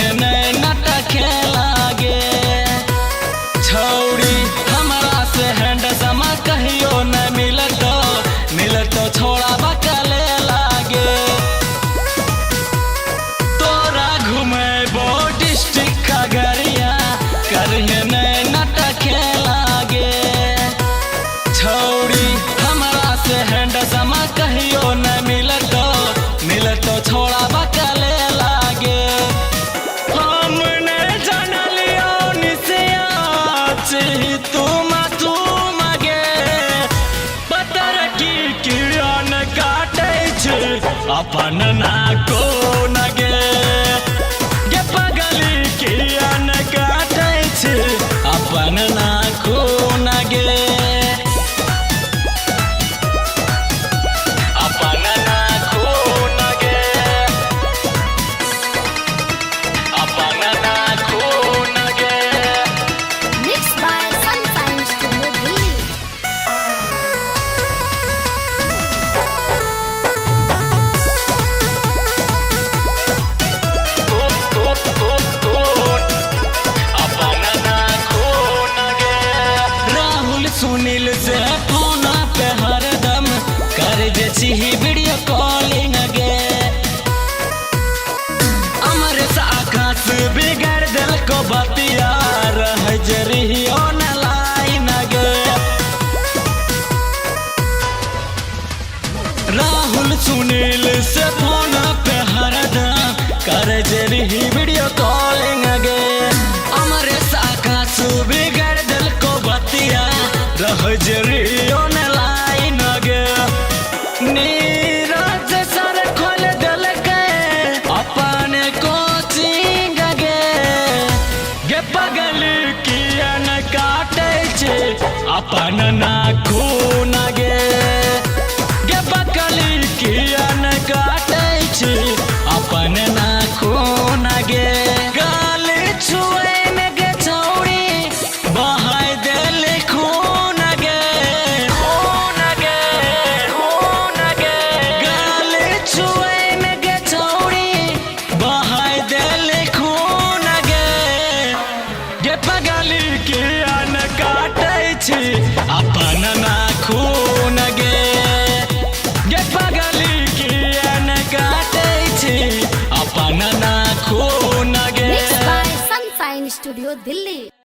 करहे नहीं नाटक लागे। छौड़ी हमारा से हैंडसम कहियो न मिलतो छोड़ा बकले लागे। तोरा घुमेबो डिस्ट्रिक्ट खगड़िया करहे नहीं नाटक लागे। छौड़ी हमारा से हैंडसम कहियो न मिलतो छोड़ा बकले लागे। हमने जानलियो निसियाच तुम गे पतर की किरण काटे छे अपन नाको नगे। गे पगली किरण काटे छे अपन नाको नगे। सुनील से फोन पे हरदम कर जे वीडियो कॉलिंग गे। अमर से आकाश बिगड़ दिल को बतिया रह जरियो न लाइन गे। राहुल सुनील से फोन पे हरदम कर जे वीडियो कॉलिंग गे। अमर से आकाश बिगड़ दिल को बतिया रह जरियो न लाइन गे। नीरज सर खोल दिल के अपन कोचिंग गे। गे पगल किया न काटे छे अपन नाखून गे। गे पगल किया न काटे छे अपन नाखून गे। गाल छुए न गे छौड़ी बहाय दिल खून गे। खून गे खून गे गाल छुए न गे छौड़ी बहाय दिल खून गे। गे पगली के अन काटे छे अपन नाखून गे। गे पगली के अन काटे छे अपन नाखून गे। Mixed by Sunshine Studio, Delhi।